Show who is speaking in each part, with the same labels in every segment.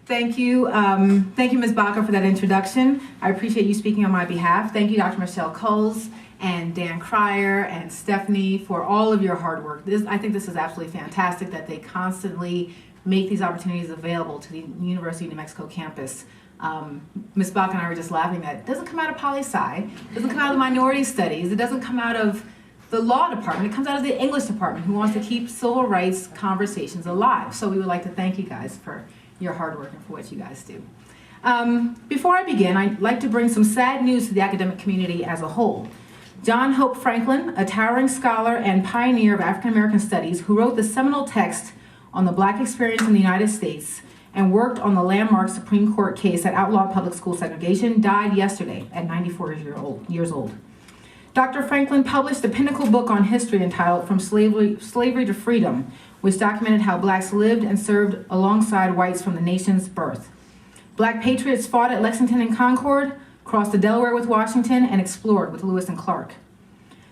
Speaker 1: Thank you. Thank you, Ms. Baca, for that introduction. I appreciate you speaking on my behalf. Thank you, Dr. Michelle Coles and Dan Cryer and Stephanie for all of your hard work. I think this is absolutely fantastic that they constantly make these opportunities available to the University of New Mexico campus. Ms. Baca and I were just laughing that it doesn't come out of poli-sci, it doesn't come out of the minority studies, it doesn't come out of the law department, it comes out of the English department who wants to keep civil rights conversations alive. So we would like to thank you guys for your hard work and for what you guys do. Before I begin, I'd like to bring some sad news to the academic community as a whole. John Hope Franklin, a towering scholar and pioneer of African American studies who wrote the seminal text on the Black experience in the United States and worked on the landmark Supreme Court case that outlawed public school segregation, died yesterday at 94 years old. Dr. Franklin published the pinnacle book on history entitled From Slavery to Freedom, which documented how blacks lived and served alongside whites from the nation's birth. Black patriots fought at Lexington and Concord, crossed the Delaware with Washington, and explored with Lewis and Clark.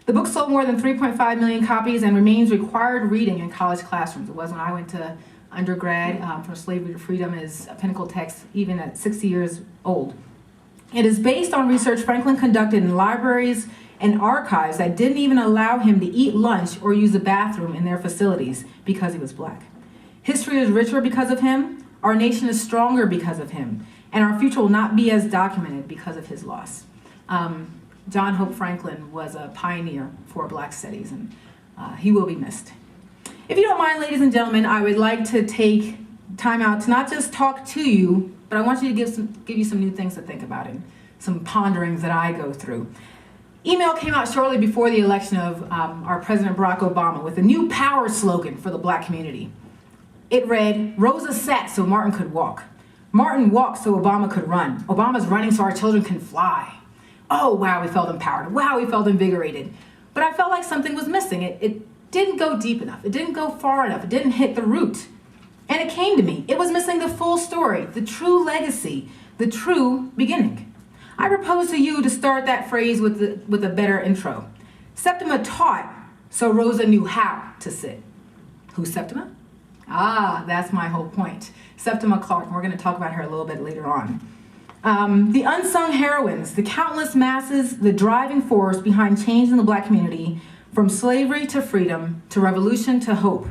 Speaker 1: The book sold more than 3.5 million copies and remains required reading in college classrooms. It was when I went to undergrad. From Slavery to Freedom is a pinnacle text even at 60 years old. It is based on research Franklin conducted in libraries and archives that didn't even allow him to eat lunch or use the bathroom in their facilities because he was black. History is richer because of him, our nation is stronger because of him, and our future will not be as documented because of his loss. John Hope Franklin was a pioneer for black studies, and he will be missed. If you don't mind, ladies and gentlemen, I would like to take time out to not just talk to you, but I want you to give you some new things to think about and some ponderings that I go through. Email came out shortly before the election of our President Barack Obama with a new power slogan for the black community. It read, "Rosa sat so Martin could walk. Martin walked so Obama could run. Obama's running so our children can fly." Oh, wow, we felt empowered. Wow, we felt invigorated. But I felt like something was missing. It didn't go deep enough. It didn't go far enough. It didn't hit the root. And it came to me. It was missing the full story, the true legacy, the true beginning. I propose to you to start that phrase with a better intro. Septima taught, so Rosa knew how to sit. Who's Septima? Ah, that's my whole point. Septima Clark, and we're going to talk about her a little bit later on. The unsung heroines, the countless masses, the driving force behind change in the black community, from slavery to freedom, to revolution to hope.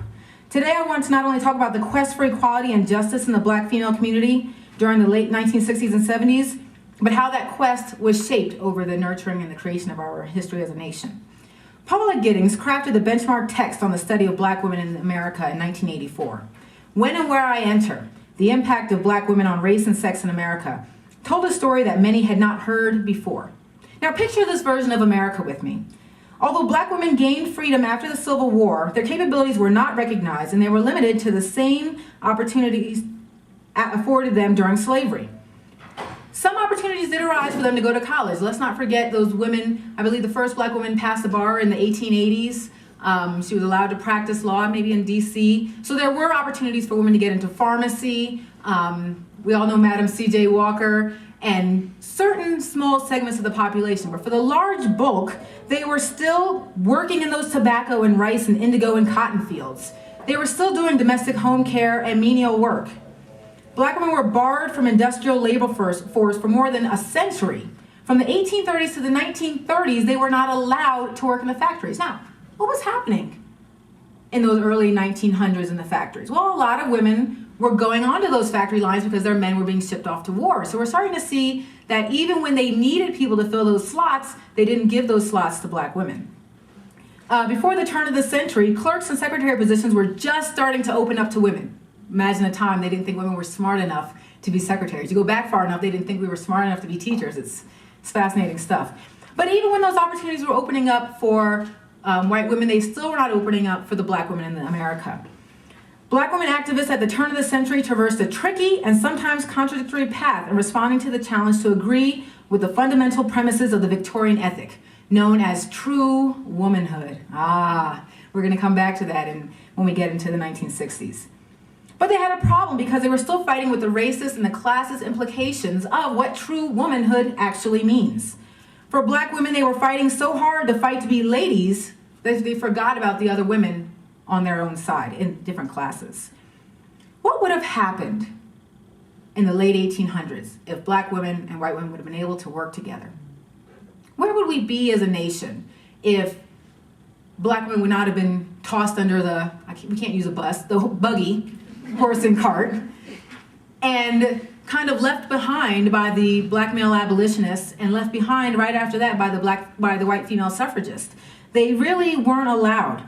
Speaker 1: Today I want to not only talk about the quest for equality and justice in the black female community during the late 1960s and 70s, but how that quest was shaped over the nurturing and the creation of our history as a nation. Paula Giddings crafted the benchmark text on the study of black women in America in 1984. When and Where I Enter, the impact of black women on race and sex in America, told a story that many had not heard before. Now picture this version of America with me. Although black women gained freedom after the Civil War, their capabilities were not recognized and they were limited to the same opportunities afforded them during slavery. Some opportunities did arise for them to go to college. Let's not forget those women. I believe the first black woman passed the bar in the 1880s. She was allowed to practice law, maybe in DC. So there were opportunities for women to get into pharmacy. We all know Madam C.J. Walker and certain small segments of the population. But for the large bulk, they were still working in those tobacco and rice and indigo and cotton fields. They were still doing domestic home care and menial work. Black women were barred from industrial labor force for more than a century. From the 1830s to the 1930s, they were not allowed to work in the factories. Now, what was happening in those early 1900s in the factories? Well, a lot of women were going onto those factory lines because their men were being shipped off to war. So we're starting to see that even when they needed people to fill those slots, they didn't give those slots to black women. Before the turn of the century, clerks and secretary positions were just starting to open up to women. Imagine a time they didn't think women were smart enough to be secretaries. You go back far enough, they didn't think we were smart enough to be teachers. It's fascinating stuff. But even when those opportunities were opening up for white women, they still were not opening up for the black women in America. Black women activists at the turn of the century traversed a tricky and sometimes contradictory path in responding to the challenge to agree with the fundamental premises of the Victorian ethic, known as true womanhood. We're going to come back to that when we get into the 1960s. But they had a problem because they were still fighting with the racist and the classist implications of what true womanhood actually means. For black women, they were fighting so hard to fight to be ladies that they forgot about the other women on their own side in different classes. What would have happened in the late 1800s if black women and white women would have been able to work together? Where would we be as a nation if black women would not have been tossed under the, we can't use a bus, the buggy, horse and cart, and kind of left behind by the black male abolitionists and left behind right after that by the white female suffragists? They really weren't allowed.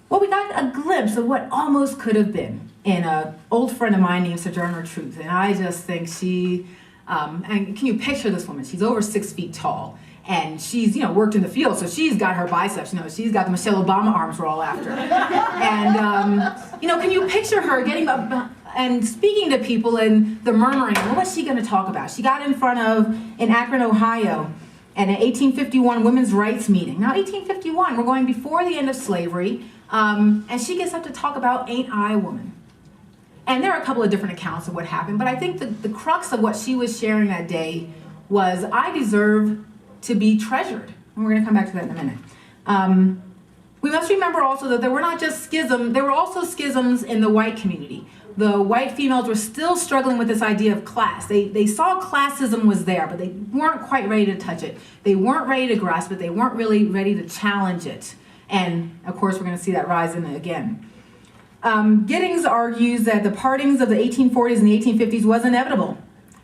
Speaker 1: Well, we got a glimpse of what almost could have been in an old friend of mine named Sojourner Truth. And I just think she, and can you picture this woman? She's over 6 feet tall. And she's, worked in the field, so she's got her biceps. She's got the Michelle Obama arms we're all after. And, can you picture her getting up and speaking to people and the murmuring? Well, what's she going to talk about? She got in front of, in Akron, Ohio, at an 1851 women's rights meeting. Now, 1851, we're going before the end of slavery, and she gets up to talk about Ain't I a Woman? And there are a couple of different accounts of what happened, but I think the crux of what she was sharing that day was, I deserve to be treasured. And we're going to come back to that in a minute. We must remember also that there were not just schisms, there were also schisms in the white community. The white females were still struggling with this idea of class. They saw classism was there, but they weren't quite ready to touch it. They weren't ready to grasp it. They weren't really ready to challenge it. And of course, we're going to see that rise in it again. Giddings argues that the partings of the 1840s and the 1850s was inevitable,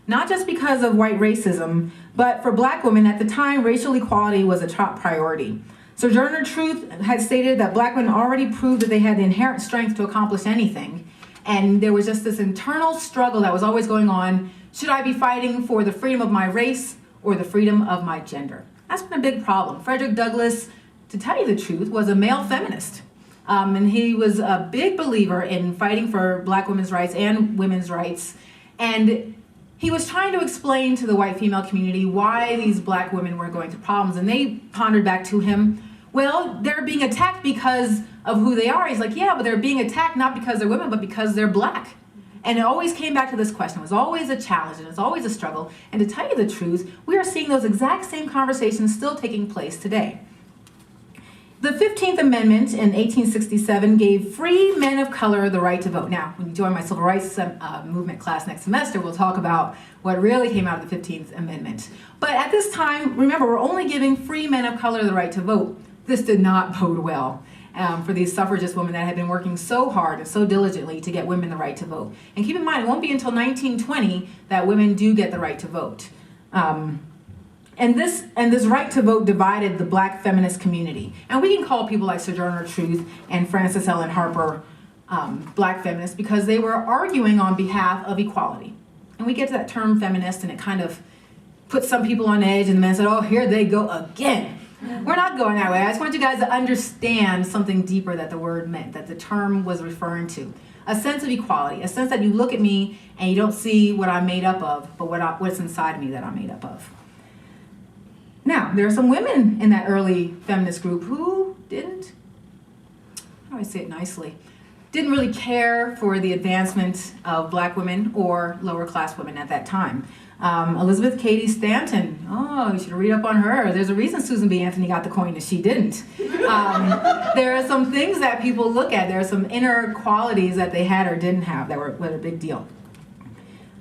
Speaker 1: not just because of white racism, but for black women at the time, racial equality was a top priority. Sojourner Truth had stated that black women already proved that they had the inherent strength to accomplish anything. And there was just this internal struggle that was always going on. Should I be fighting for the freedom of my race or the freedom of my gender? That's been a big problem. Frederick Douglass, to tell you the truth, was a male feminist. And he was a big believer in fighting for black women's rights and women's rights. And he was trying to explain to the white female community why these black women were going through problems. And they pondered back to him, well, they're being attacked because of who they are. He's like, yeah, but they're being attacked not because they're women, but because they're black. And it always came back to this question. It was always a challenge, and it's always a struggle. And to tell you the truth, we are seeing those exact same conversations still taking place today. The 15th Amendment in 1867 gave free men of color the right to vote. Now, when you join my civil rights movement class next semester, we'll talk about what really came out of the 15th Amendment. But at this time, remember, we're only giving free men of color the right to vote. This did not bode well for these suffragist women that had been working so hard and so diligently to get women the right to vote. And keep in mind, it won't be until 1920 that women do get the right to vote. And this right to vote divided the black feminist community. And we can call people like Sojourner Truth and Frances Ellen Harper black feminists because they were arguing on behalf of equality. And we get to that term feminist and it kind of puts some people on edge, and the men said, oh, here they go again. We're not going that way. I just want you guys to understand something deeper that the word meant, that the term was referring to. A sense of equality, a sense that you look at me and you don't see what I'm made up of, but what's inside of me that I'm made up of. Now, there are some women in that early feminist group who didn't, how do I say it nicely, didn't really care for the advancement of black women or lower class women at that time. Elizabeth Cady Stanton, oh, you should read up on her. There's a reason Susan B. Anthony got the coin and she didn't. There are some things that people look at. There are some inner qualities that they had or didn't have that were a big deal.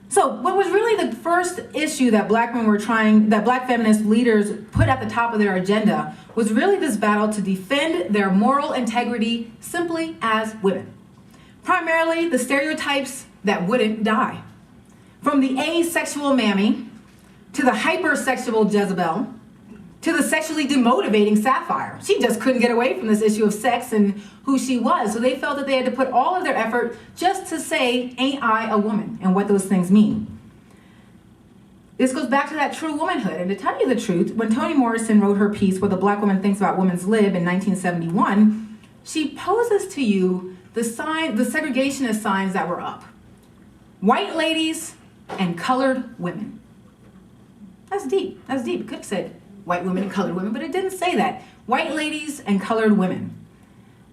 Speaker 1: So what was really the first issue that black feminist leaders put at the top of their agenda was really this battle to defend their moral integrity simply as women. Primarily the stereotypes that wouldn't die. From the asexual mammy, to the hypersexual Jezebel, to the sexually demotivating Sapphire. She just couldn't get away from this issue of sex and who she was. So they felt that they had to put all of their effort just to say, ain't I a woman, and what those things mean. This goes back to that true womanhood. And to tell you the truth, when Toni Morrison wrote her piece, What the Black Woman Thinks About Women's Lib in 1971, she poses to you the segregationist signs that were up. White ladies and colored women. That's deep. That's deep. It could have said white women and colored women, but it didn't say that. White ladies and colored women.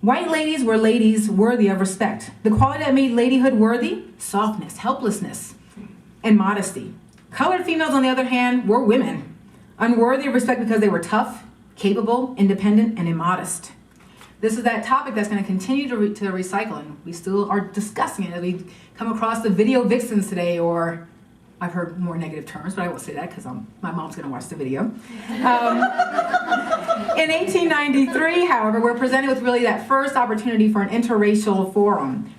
Speaker 1: White ladies were ladies worthy of respect. The quality that made ladyhood worthy, softness, helplessness, and modesty. Colored females, on the other hand, were women, unworthy of respect because they were tough, capable, independent, and immodest. This is that topic that's going to continue to recycle, and we still are discussing it as we come across the video vixens today, or I've heard more negative terms, but I won't say that because my mom's going to watch the video. In 1893, however, we're presented with really that first opportunity for an interracial forum.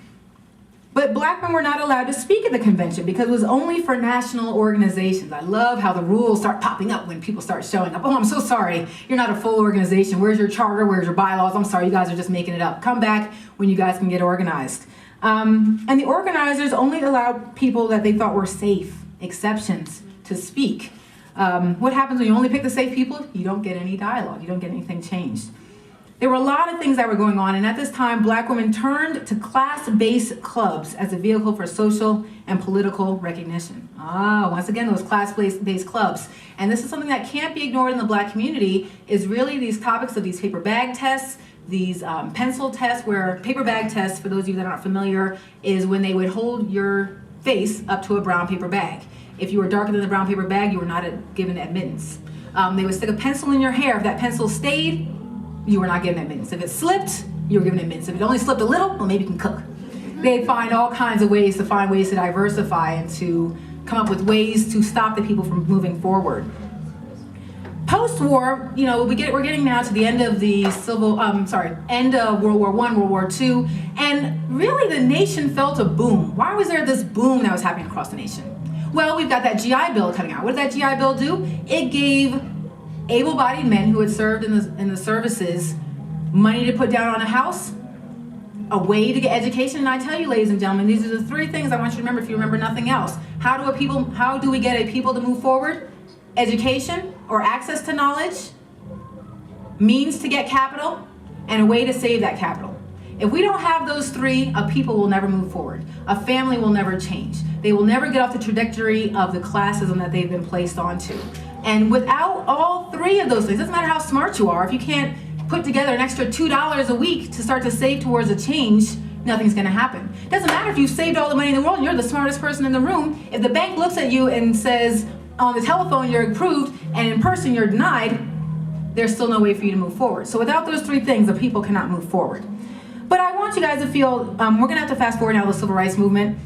Speaker 1: But black men were not allowed to speak at the convention because it was only for national organizations. I love how the rules start popping up when people start showing up. Oh, I'm so sorry, you're not a full organization. Where's your charter? Where's your bylaws? I'm sorry, you guys are just making it up. Come back when you guys can get organized. And the organizers only allowed people that they thought were safe, exceptions, to speak. What happens when you only pick the safe people? You don't get any dialogue. You don't get anything changed. There were a lot of things that were going on, and at this time, black women turned to class-based clubs as a vehicle for social and political recognition. Once again, those class-based clubs. And this is something that can't be ignored in the black community, is really these topics of these paper bag tests, these pencil tests, where paper bag tests, for those of you that aren't familiar, is when they would hold your face up to a brown paper bag. If you were darker than the brown paper bag, you were not given admittance. They would stick a pencil in your hair. If that pencil stayed, you were not given admittance. If it slipped, you were given admittance. If it only slipped a little, well, maybe you can cook. They'd find all kinds of ways to diversify and to come up with ways to stop the people from moving forward. Post-war, we're getting now to the end of the end of World War I, World War II, and really the nation felt a boom. Why was there this boom that was happening across the nation? Well, we've got that GI Bill coming out. What did that GI Bill do? It gave able-bodied men who had served in the services money to put down on a house, a way to get education. And I tell you, ladies and gentlemen, these are the three things I want you to remember if you remember nothing else. How do we get a people to move forward? Education, or access to knowledge, means to get capital, and a way to save that capital. If we don't have those three, a people will never move forward. A family will never change. They will never get off the trajectory of the classism that they've been placed onto. And without all three of those things, it doesn't matter how smart you are, if you can't put together an extra $2 a week to start to save towards a change, nothing's gonna happen. It doesn't matter if you've saved all the money in the world and you're the smartest person in the room. If the bank looks at you and says, on the telephone you're approved, and in person you're denied, there's still no way for you to move forward. So without those three things, the people cannot move forward. But I want you guys to feel, we're gonna have to fast forward now to the civil rights movement,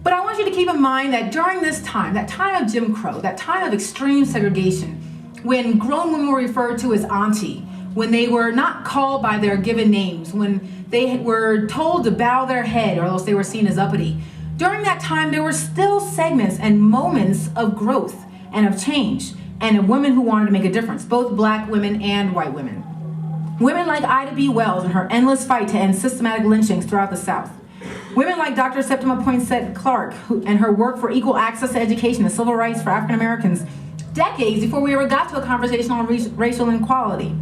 Speaker 1: but I want you to keep in mind that during this time, that time of Jim Crow, that time of extreme segregation, when grown women were referred to as auntie, when they were not called by their given names, when they were told to bow their head or else they were seen as uppity, during that time there were still segments and moments of growth and of change, and of women who wanted to make a difference, both black women and white women. Women like Ida B. Wells and her endless fight to end systematic lynchings throughout the South. Women like Dr. Septima Clark and her work for equal access to education and civil rights for African Americans, decades before we ever got to a conversation on racial inequality.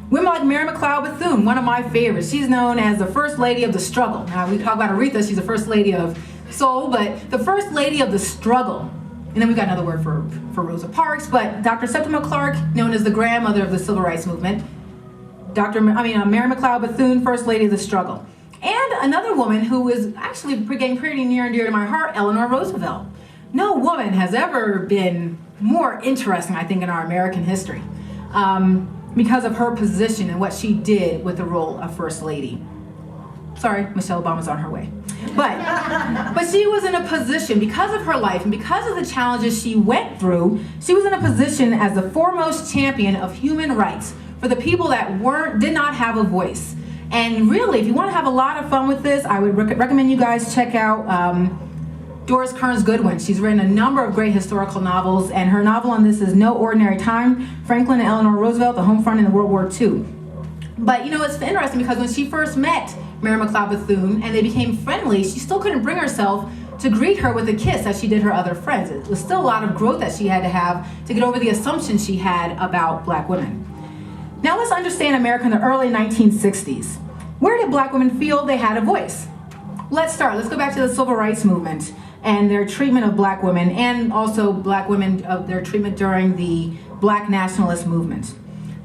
Speaker 1: Women like Mary McLeod Bethune, one of my favorites. She's known as the First Lady of the Struggle. Now, we talk about Aretha, she's the First Lady of Soul, but the First Lady of the Struggle. And then we've got another word for Rosa Parks, but Dr. Septima Clark, known as the grandmother of the civil rights movement. Mary McLeod Bethune, First Lady of the Struggle. And another woman who is actually getting pretty near and dear to my heart, Eleanor Roosevelt. No woman has ever been more interesting, I think, in our American history because of her position and what she did with the role of First Lady. Sorry, Michelle Obama's on her way. But she was in a position, because of her life and because of the challenges she went through, she was in a position as the foremost champion of human rights for the people that did not have a voice. And really, if you want to have a lot of fun with this, I would recommend you guys check out Doris Kearns Goodwin. She's written a number of great historical novels, and her novel on this is No Ordinary Time, Franklin and Eleanor Roosevelt, the Home Front in World War II. But it's interesting because when she first met Mary McLeod Bethune and they became friendly, she still couldn't bring herself to greet her with a kiss as she did her other friends. It was still a lot of growth that she had to have to get over the assumptions she had about black women. Now let's understand America in the early 1960s. Where did black women feel they had a voice? Let's go back to the civil rights movement and their treatment of black women, and also black women of their treatment during the black nationalist movement.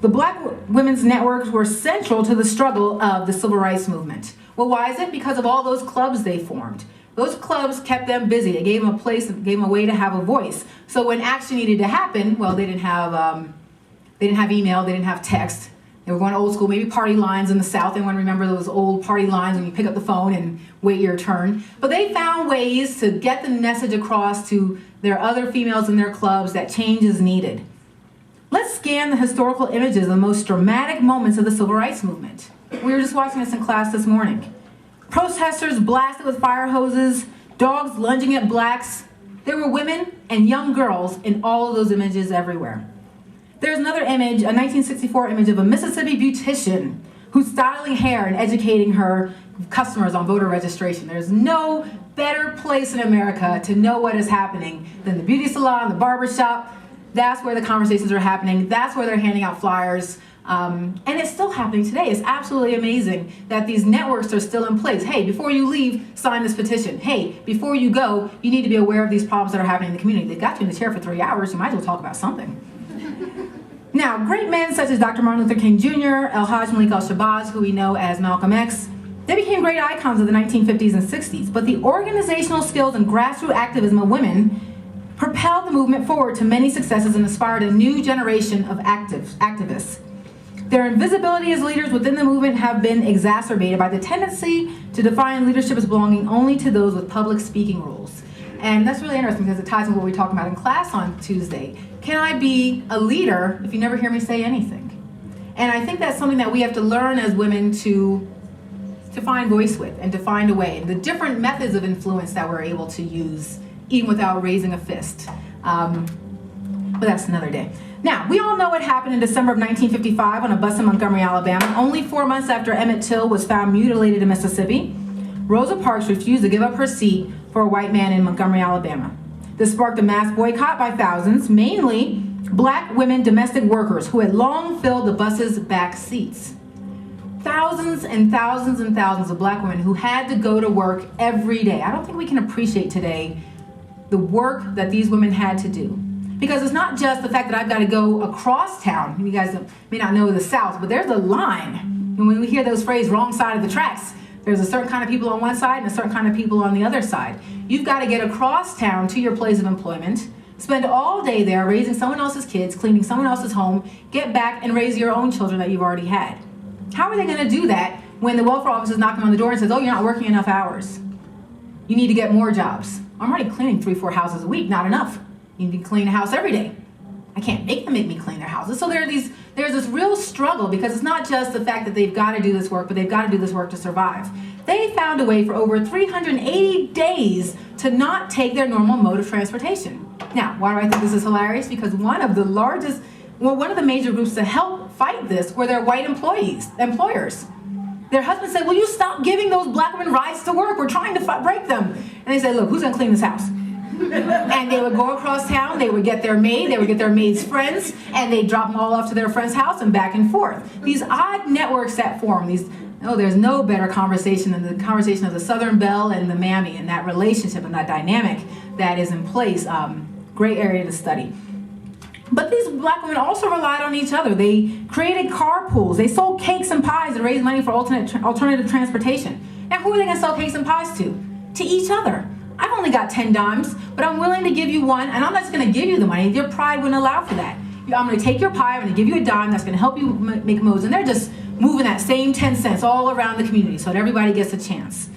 Speaker 1: The black women's networks were central to the struggle of the civil rights movement. Well, why is it? Because of all those clubs they formed. Those clubs kept them busy. They gave them a place, gave them a way to have a voice. So when action needed to happen, well, they didn't have email, they didn't have text. They were going old school, maybe party lines in the South. Anyone remember those old party lines when you pick up the phone and wait your turn? But they found ways to get the message across to their other females in their clubs that change is needed. Let's scan the historical images of the most dramatic moments of the civil rights movement. We were just watching this in class this morning. Protesters blasted with fire hoses, dogs lunging at blacks. There were women and young girls in all of those images everywhere. There's another image, a 1964 image of a Mississippi beautician who's styling hair and educating her customers on voter registration. There's no better place in America to know what is happening than the beauty salon, the barber shop. That's where the conversations are happening. That's where they're handing out flyers. And it's still happening today. It's absolutely amazing that these networks are still in place. Hey, before you leave, sign this petition. Hey, before you go, you need to be aware of these problems that are happening in the community. They've got you in the chair for 3 hours. You might as well talk about something. Now, great men such as Dr. Martin Luther King Jr., El-Hajj Malik al-Shabazz, who we know as Malcolm X, they became great icons of the 1950s and 60s. But the organizational skills and grassroots activism of women propelled the movement forward to many successes and inspired a new generation of activists. Their invisibility as leaders within the movement have been exacerbated by the tendency to define leadership as belonging only to those with public speaking roles. And that's really interesting because it ties with what we talked about in class on Tuesday. Can I be a leader if you never hear me say anything? And I think that's something that we have to learn as women to find voice with and to find a way. The different methods of influence that we're able to use even without raising a fist. But that's another day. Now, we all know what happened in December of 1955 on a bus in Montgomery, Alabama. Only 4 months after Emmett Till was found mutilated in Mississippi, Rosa Parks refused to give up her seat for a white man in Montgomery, Alabama. This sparked a mass boycott by thousands, mainly black women domestic workers who had long filled the bus's back seats. Thousands and thousands and thousands of black women who had to go to work every day. I don't think we can appreciate today the work that these women had to do. Because it's not just the fact that I've got to go across town. You guys may not know the South, but there's a line. And when we hear those phrases, wrong side of the tracks, there's a certain kind of people on one side and a certain kind of people on the other side. You've got to get across town to your place of employment, spend all day there raising someone else's kids, cleaning someone else's home, get back and raise your own children that you've already had. How are they going to do that when the welfare office is knocking on the door and says, oh, you're not working enough hours. You need to get more jobs. I'm already cleaning 3-4 houses a week, not enough. You need to clean a house every day. I can't make them make me clean their houses. So there's this real struggle because it's not just the fact that they've got to do this work, but they've got to do this work to survive. They found a way for over 380 days to not take their normal mode of transportation. Now, why do I think this is hilarious? Because one of the major groups to help fight this were their white employers. Their husbands said, will you stop giving those black women rides to work? We're trying to break them. And they said, look, who's going to clean this house? And they would go across town, they would get their maid, they would get their maid's friends, and they'd drop them all off to their friend's house and back and forth. These odd networks that form, there's no better conversation than the conversation of the Southern Belle and the Mammy and that relationship and that dynamic that is in place. Great area to study. But these black women also relied on each other. They created carpools. They sold cakes and pies and raised money for alternative transportation. Now, who are they going to sell cakes and pies to? To each other. I've only got 10 dimes, but I'm willing to give you one, and I'm not just going to give you the money. Your pride wouldn't allow for that. I'm going to take your pie, I'm going to give you a dime that's going to help you make moves, and they're just moving that same 10 cents all around the community so that everybody gets a chance.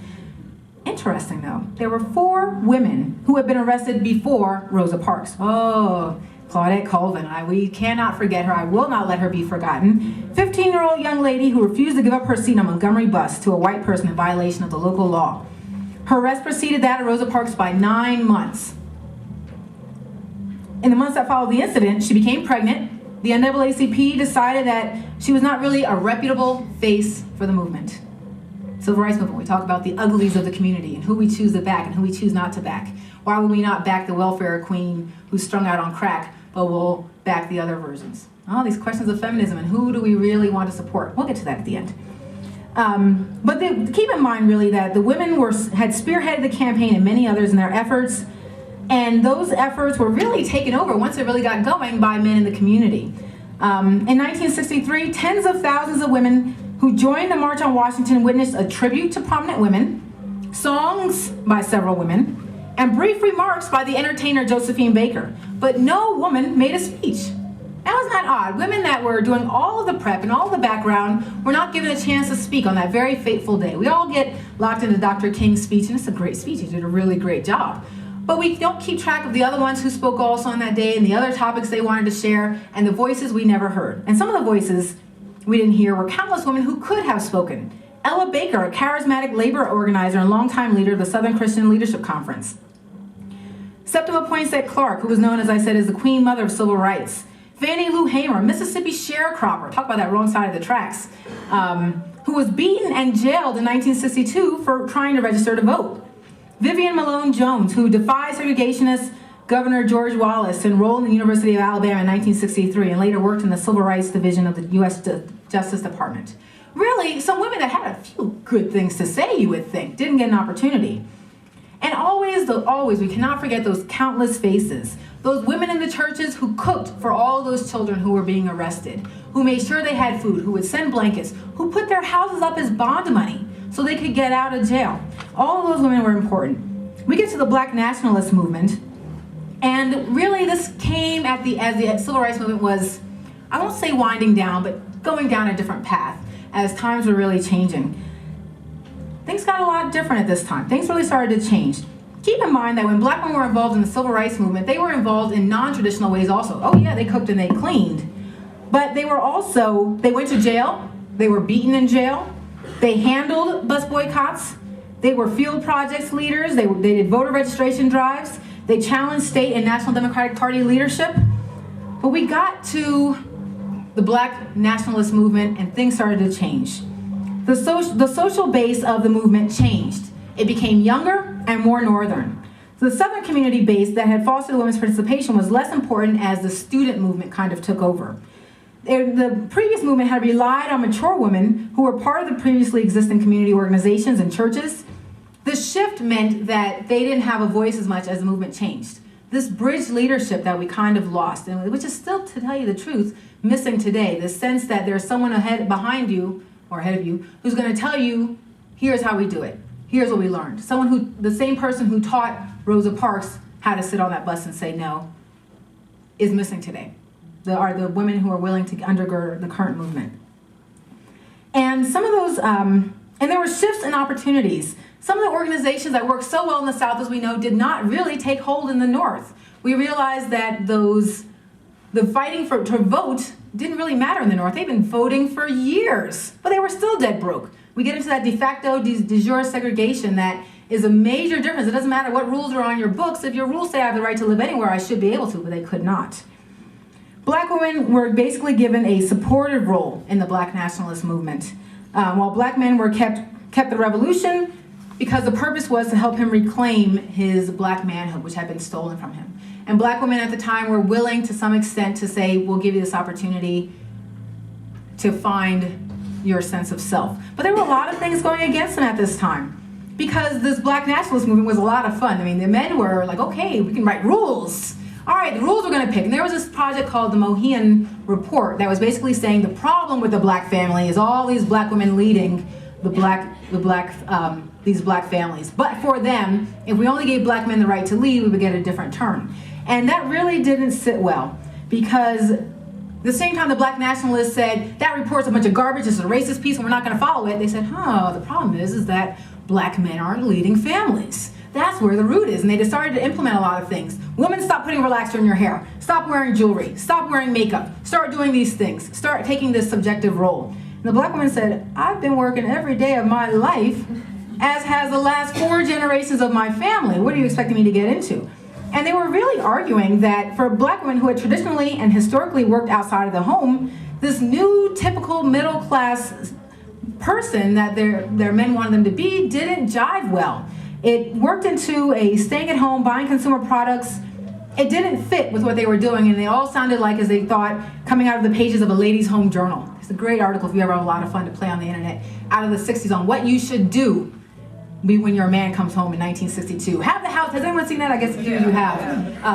Speaker 1: Interesting, though. There were 4 women who had been arrested before Rosa Parks. Oh, Claudette Colvin. We cannot forget her. I will not let her be forgotten. 15-year-old young lady who refused to give up her seat on a Montgomery bus to a white person in violation of the local law. Her arrest preceded that of Rosa Parks by 9 months. In the months that followed the incident, she became pregnant. The NAACP decided that she was not really a reputable face for the movement. Civil rights movement, we talk about the uglies of the community and who we choose to back and who we choose not to back. Why would we not back the welfare queen who's strung out on crack, but we'll back the other versions? All these questions of feminism and who do we really want to support? We'll get to that at the end. But keep in mind, really, that the women had spearheaded the campaign and many others in their efforts, and those efforts were really taken over once it really got going by men in the community. In 1963, tens of thousands of women who joined the March on Washington witnessed a tribute to prominent women, songs by several women, and brief remarks by the entertainer Josephine Baker. But no woman made a speech. That was not odd. Women that were doing all of the prep and all of the background were not given a chance to speak on that very fateful day. We all get locked into Dr. King's speech, and it's a great speech. He did a really great job. But we don't keep track of the other ones who spoke also on that day and the other topics they wanted to share and the voices we never heard. And some of the voices we didn't hear were countless women who could have spoken. Ella Baker, a charismatic labor organizer and longtime leader of the Southern Christian Leadership Conference. Septima Clark, who was known, as I said, as the Queen Mother of Civil Rights. Fannie Lou Hamer, Mississippi sharecropper, talk about that wrong side of the tracks, who was beaten and jailed in 1962 for trying to register to vote. Vivian Malone Jones, who defied segregationist Governor George Wallace, enrolled in the University of Alabama in 1963 and later worked in the Civil Rights Division of the U.S. Justice Department. Really, some women that had a few good things to say, you would think, didn't get an opportunity. And always, we cannot forget those countless faces, those women in the churches who cooked for all those children who were being arrested, who made sure they had food, who would send blankets, who put their houses up as bond money so they could get out of jail. All of those women were important. We get to the Black nationalist movement, and really this came as the civil rights movement was, I won't say winding down, but going down a different path as times were really changing. Things got a lot different at this time. Things really started to change. Keep in mind that when Black women were involved in the civil rights movement, they were involved in non-traditional ways also. Oh yeah, they cooked and they cleaned. But they went to jail, they were beaten in jail, they handled bus boycotts, they were field projects leaders, they did voter registration drives, they challenged state and National Democratic Party leadership. But we got to the Black nationalist movement and things started to change. The social base of the movement changed. It became younger and more northern. So the Southern community base that had fostered women's participation was less important as the student movement kind of took over. The previous movement had relied on mature women who were part of the previously existing community organizations and churches. The shift meant that they didn't have a voice as much as the movement changed. This bridge leadership that we kind of lost, and which is still, to tell you the truth, missing today. The sense that there's someone behind you or ahead of you who's going to tell you, here's how we do it. Here's what we learned. The same person who taught Rosa Parks how to sit on that bus and say no is missing today. Are the women who are willing to undergird the current movement. And some of those, and there were shifts and opportunities. Some of the organizations that worked so well in the South, as we know, did not really take hold in the North. We realized that the fighting to vote didn't really matter in the North. They've been voting for years, but they were still dead broke. We get into that de facto, de jure segregation that is a major difference. It doesn't matter what rules are on your books. If your rules say I have the right to live anywhere, I should be able to, but they could not. Black women were basically given a supportive role in the Black nationalist movement, while Black men were kept the revolution because the purpose was to help him reclaim his Black manhood, which had been stolen from him. And Black women at the time were willing to some extent to say, we'll give you this opportunity to find your sense of self. But there were a lot of things going against them at this time because this Black nationalist movement was a lot of fun. I mean, the men were like, okay, we can write rules. All right, the rules we're going to pick. And there was this project called the Mohian Report that was basically saying the problem with the Black family is all these Black women leading these Black families. But for them, if we only gave Black men the right to lead, we would get a different turn. And that really didn't sit well because the same time the Black nationalists said, that report's a bunch of garbage, it's a racist piece, and we're not going to follow it, they said, the problem is that Black men aren't leading families. That's where the root is, and they decided to implement a lot of things. Women, stop putting relaxer in your hair. Stop wearing jewelry. Stop wearing makeup. Start doing these things. Start taking this subjective role. And the Black woman said, I've been working every day of my life, as has the last 4 generations of my family. What are you expecting me to get into? And they were really arguing that for Black women who had traditionally and historically worked outside of the home, this new typical middle class person that their men wanted them to be didn't jive well. It worked into a staying at home, buying consumer products. It didn't fit with what they were doing, and they all sounded like, as they thought, coming out of the pages of a ladies' home journal. It's a great article if you ever have a lot of fun to play on the internet, out of the 60s on what you should do when your man comes home in 1962. Have the house, has anyone seen that? I guess a few of you have.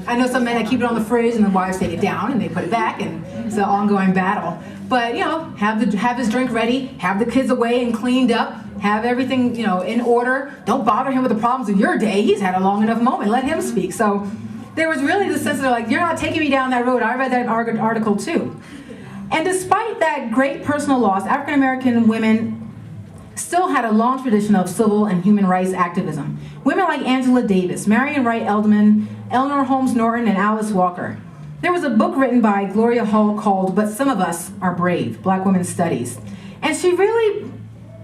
Speaker 1: I know some men that keep it on the fridge and the wives take it down and they put it back, and it's an ongoing battle. But, have his drink ready, have the kids away and cleaned up, have everything, in order. Don't bother him with the problems of your day. He's had a long enough moment. Let him speak. So there was really the sense of like, you're not taking me down that road. I read that article too. And despite that great personal loss, African American women still had a long tradition of civil and human rights activism. Women like Angela Davis, Marion Wright Edelman, Eleanor Holmes Norton, and Alice Walker. There was a book written by Gloria Hall called But Some of Us Are Brave, Black Women's Studies. And she really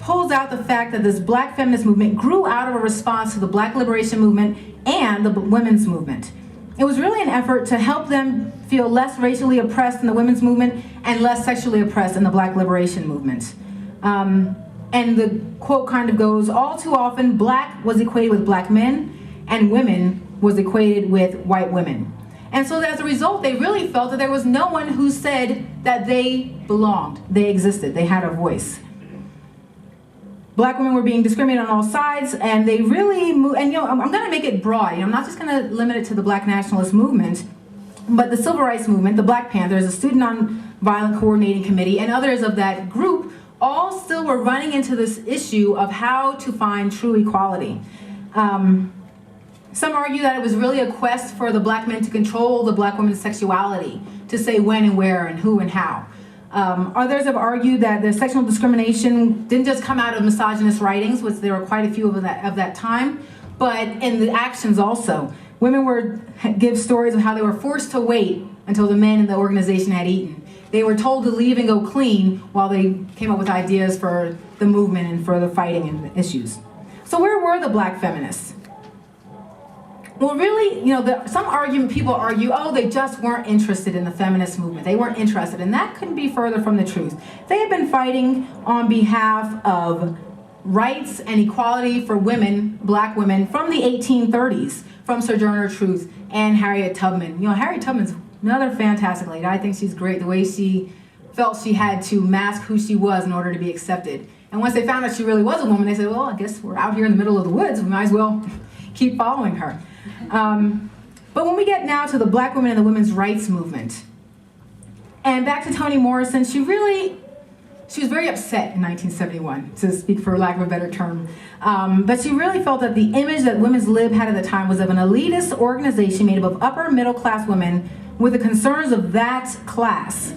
Speaker 1: pulls out the fact that this Black feminist movement grew out of a response to the Black liberation movement and the women's movement. It was really an effort to help them feel less racially oppressed in the women's movement and less sexually oppressed in the Black liberation movement. And the quote kind of goes, all too often, Black was equated with Black men and women was equated with white women. And so as a result, they really felt that there was no one who said that they belonged, they existed, they had a voice. Black women were being discriminated on all sides, and they really moved, and I'm gonna make it broad, I'm not just gonna limit it to the Black nationalist movement, but the Civil Rights Movement, the Black Panthers, the Student Nonviolent Coordinating Committee, and others of that group all still were running into this issue of how to find true equality. Some argue that it was really a quest for the Black men to control the Black women's sexuality, to say when and where and who and how. Others have argued that the sexual discrimination didn't just come out of misogynist writings, which there were quite a few of that time, but in the actions also. Women give stories of how they were forced to wait until the men in the organization had eaten. They were told to leave and go clean while they came up with ideas for the movement and for the fighting and the issues. So where were the Black feminists? Well, really, people argue, oh, they just weren't interested in the feminist movement. They weren't interested, and that couldn't be further from the truth. They had been fighting on behalf of rights and equality for women, Black women, from the 1830s, from Sojourner Truth and Harriet Tubman. Harriet Tubman's another fantastic lady. I think she's great, the way she felt she had to mask who she was in order to be accepted. And once they found out she really was a woman, they said, well, I guess we're out here in the middle of the woods. We might as well keep following her. But when we get now to the Black women and the women's rights movement, and back to Toni Morrison, she was very upset in 1971, to speak for lack of a better term. But she really felt that the image that Women's Lib had at the time was of an elitist organization made up of upper middle class women with the concerns of that class.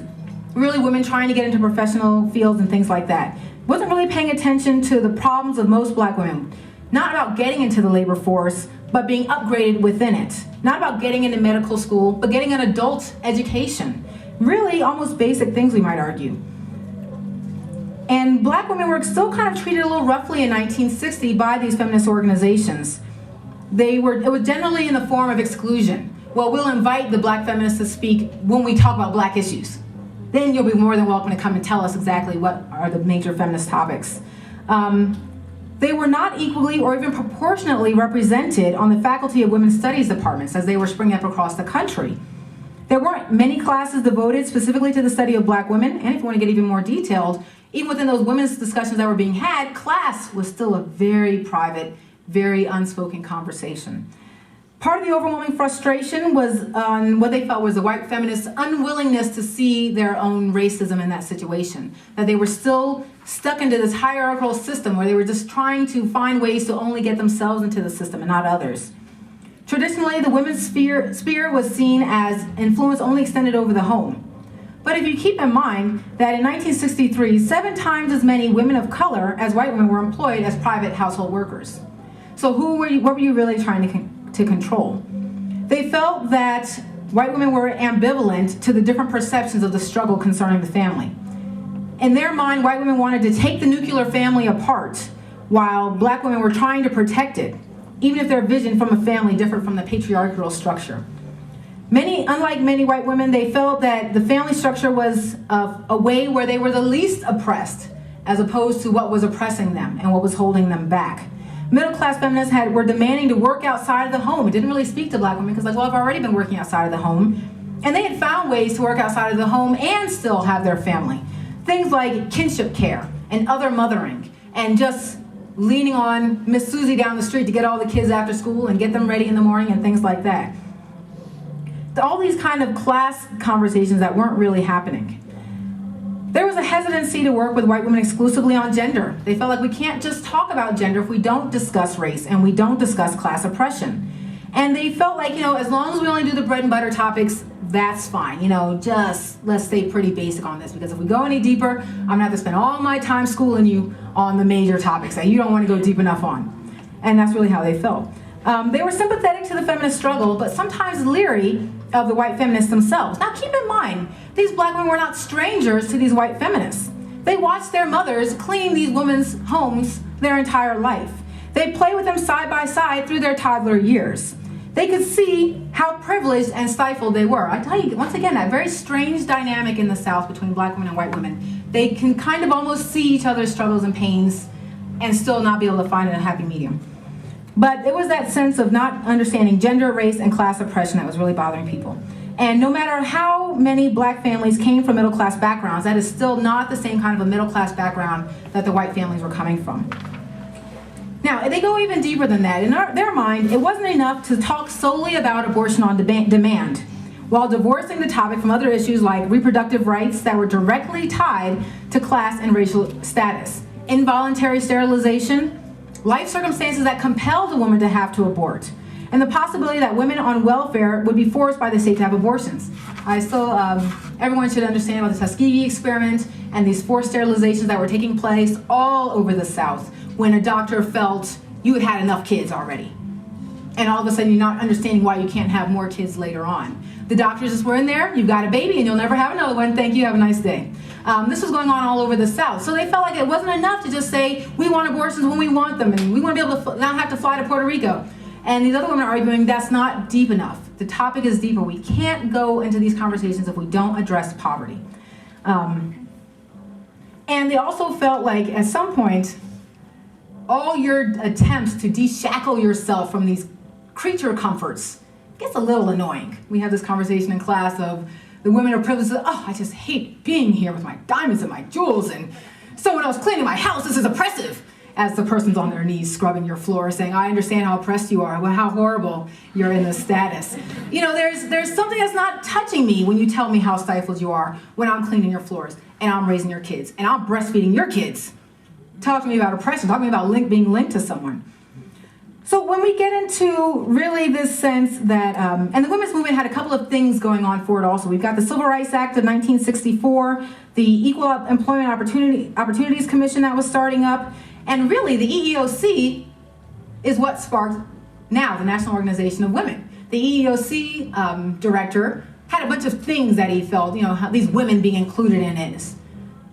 Speaker 1: Really women trying to get into professional fields and things like that. Wasn't really paying attention to the problems of most Black women. Not about getting into the labor force, but being upgraded within it. Not about getting into medical school, but getting an adult education. Really almost basic things, we might argue. And Black women were still kind of treated a little roughly in 1960 by these feminist organizations. It was generally in the form of exclusion. Well, we'll invite the Black feminists to speak when we talk about Black issues. Then you'll be more than welcome to come and tell us exactly what are the major feminist topics. They were not equally or even proportionately represented on the faculty of women's studies departments as they were springing up across the country. There weren't many classes devoted specifically to the study of Black women, and if you want to get even more detailed, even within those women's discussions that were being had, class was still a very private, very unspoken conversation. Part of the overwhelming frustration was on what they felt was the white feminists' unwillingness to see their own racism in that situation. That they were still stuck into this hierarchical system where they were just trying to find ways to only get themselves into the system and not others. Traditionally, the women's sphere was seen as influence only extended over the home. But if you keep in mind that in 1963, 7 times as many women of color as white women were employed as private household workers. So what were you really trying to control? They felt that white women were ambivalent to the different perceptions of the struggle concerning the family. In their mind, white women wanted to take the nuclear family apart, while Black women were trying to protect it, even if their vision from a family differed from the patriarchal structure. Unlike many white women, they felt that the family structure was a way where they were the least oppressed, as opposed to what was oppressing them and what was holding them back. Middle-class feminists were demanding to work outside of the home. It didn't really speak to Black women because, I've already been working outside of the home. And they had found ways to work outside of the home and still have their family. Things like kinship care and other mothering and just leaning on Miss Susie down the street to get all the kids after school and get them ready in the morning and things like that. All these kind of class conversations that weren't really happening. There was a hesitancy to work with white women exclusively on gender. They felt like we can't just talk about gender if we don't discuss race and we don't discuss class oppression. And they felt like, as long as we only do the bread and butter topics, that's fine. Just let's stay pretty basic on this, because if we go any deeper, I'm gonna have to spend all my time schooling you on the major topics that you don't want to go deep enough on. And that's really how they felt. They were sympathetic to the feminist struggle, but sometimes leery of the white feminists themselves. Now keep in mind, these black women were not strangers to these white feminists. They watched their mothers clean these women's homes their entire life. They played with them side by side through their toddler years. They could see how privileged and stifled they were. I tell you, once again, that very strange dynamic in the South between black women and white women. They can kind of almost see each other's struggles and pains and still not be able to find a happy medium. But it was that sense of not understanding gender, race, and class oppression that was really bothering people. And no matter how many black families came from middle-class backgrounds, that is still not the same kind of a middle-class background that the white families were coming from. Now, they go even deeper than that. In their mind, it wasn't enough to talk solely about abortion on demand, while divorcing the topic from other issues like reproductive rights that were directly tied to class and racial status, involuntary sterilization, life circumstances that compelled a woman to have to abort, and the possibility that women on welfare would be forced by the state to have abortions. Everyone should understand about the Tuskegee experiment and these forced sterilizations that were taking place all over the South when a doctor felt you had had enough kids already. And all of a sudden you're not understanding why you can't have more kids later on. The doctors just were in there, you've got a baby and you'll never have another one, thank you, have a nice day. This was going on all over the South. So they felt like it wasn't enough to just say, we want abortions when we want them, and we want to be able to not have to fly to Puerto Rico. And these other women are arguing that's not deep enough. The topic is deeper. We can't go into these conversations if we don't address poverty. And they also felt like at some point, all your attempts to deshackle yourself from these creature comforts gets a little annoying. We have this conversation in class of the women are privileged. I just hate being here with my diamonds and my jewels and someone else cleaning my house. This is oppressive. As the person's on their knees scrubbing your floor saying, I understand how oppressed you are, well, how horrible you're in this status. There's something that's not touching me when you tell me how stifled you are when I'm cleaning your floors and I'm raising your kids and I'm breastfeeding your kids. Talk to me about oppression, talk to me about being linked to someone. So when we get into really this sense that, and the women's movement had a couple of things going on for it also. We've got the Civil Rights Act of 1964, the Equal Employment Opportunities Commission that was starting up, and really the EEOC is what sparked now the National Organization of Women. The EEOC director had a bunch of things that he felt, how these women being included in it is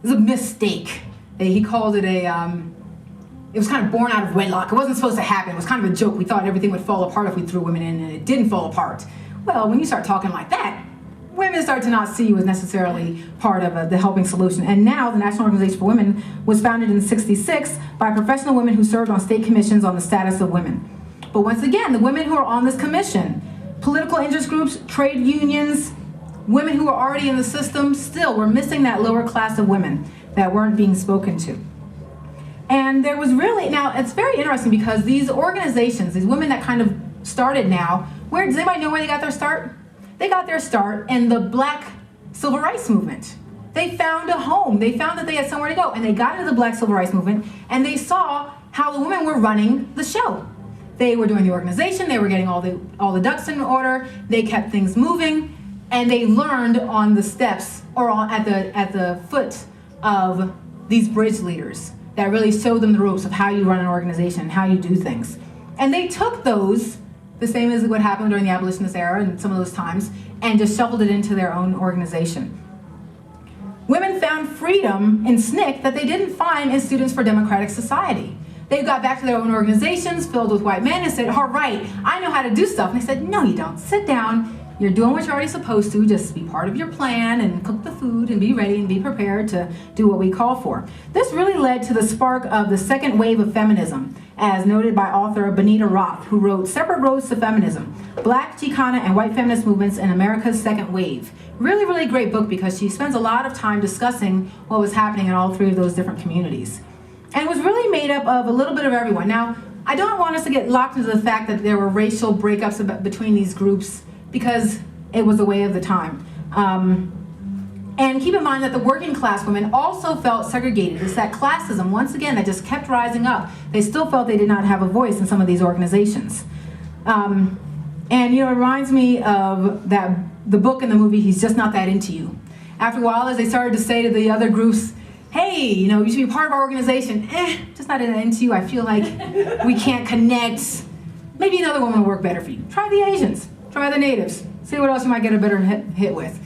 Speaker 1: a mistake. He called it it was kind of born out of wedlock. It wasn't supposed to happen. It was kind of a joke. We thought everything would fall apart if we threw women in, and it didn't fall apart. Well, when you start talking like that, women start to not see you as necessarily part of the helping solution. And now the National Organization for Women was founded in '66 by professional women who served on state commissions on the status of women. But once again, the women who are on this commission, political interest groups, trade unions, women who are already in the system, still were missing that lower class of women that weren't being spoken to. And there was really, now it's very interesting because these organizations, these women that kind of started now, does anybody know where they got their start? They got their start in the Black Civil Rights Movement. They found a home, they found that they had somewhere to go, and they got into the Black Civil Rights Movement, and they saw how the women were running the show. They were doing the organization, they were getting all the ducks in order, they kept things moving, and they learned on the steps, or at the foot of these bridge leaders that really showed them the ropes of how you run an organization, how you do things. And they took those, the same as what happened during the abolitionist era and some of those times, and just shuffled it into their own organization. Women found freedom in SNCC that they didn't find in Students for Democratic Society. They got back to their own organizations filled with white men and said, all right, I know how to do stuff. And they said, no, you don't. Sit down. You're doing what you're already supposed to. Just be part of your plan and cook the food and be ready and be prepared to do what we call for. This really led to the spark of the second wave of feminism, as noted by author Benita Roth, who wrote Separate Roads to Feminism, Black, Chicana, and White Feminist Movements in America's Second Wave. Really, really great book because she spends a lot of time discussing what was happening in all three of those different communities. And it was really made up of a little bit of everyone. Now, I don't want us to get locked into the fact that there were racial breakups between these groups because it was the way of the time. And keep in mind that the working class women also felt segregated. It's that classism, once again, that just kept rising up. They still felt they did not have a voice in some of these organizations. And it reminds me of the book and the movie, He's Just Not That Into You. After a while, as they started to say to the other groups, hey, you should be part of our organization. Just not into you. I feel like we can't connect. Maybe another woman will work better for you. Try the Asians. Try the natives. See what else you might get a better hit with.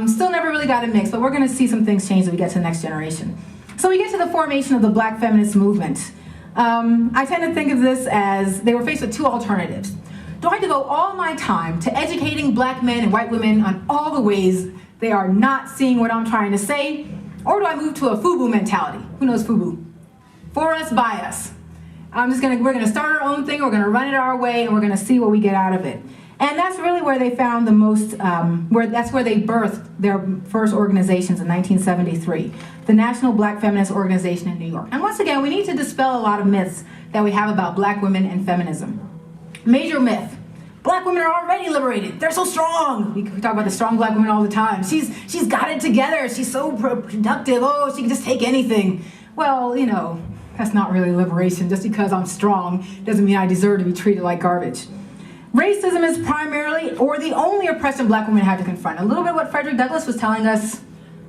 Speaker 1: Still never really got a mix, but we're going to see some things change as we get to the next generation. So we get to the formation of the Black feminist movement. I tend to think of this as they were faced with two alternatives. Do I devote all my time to educating Black men and white women on all the ways they are not seeing what I'm trying to say? Or do I move to a FUBU mentality? Who knows FUBU? For us, by us. We're gonna start our own thing, we're gonna run it our way, and we're gonna see what we get out of it. And that's really where they found the most, that's where they birthed their first organizations in 1973, the National Black Feminist Organization in New York. And once again, we need to dispel a lot of myths that we have about Black women and feminism. Major myth. Black women are already liberated. They're so strong. We talk about the strong Black woman all the time. She's got it together. She's so productive. Oh, she can just take anything. Well, that's not really liberation. Just because I'm strong doesn't mean I deserve to be treated like garbage. Racism is primarily or the only oppression Black women have to confront. A little bit what Frederick Douglass was telling us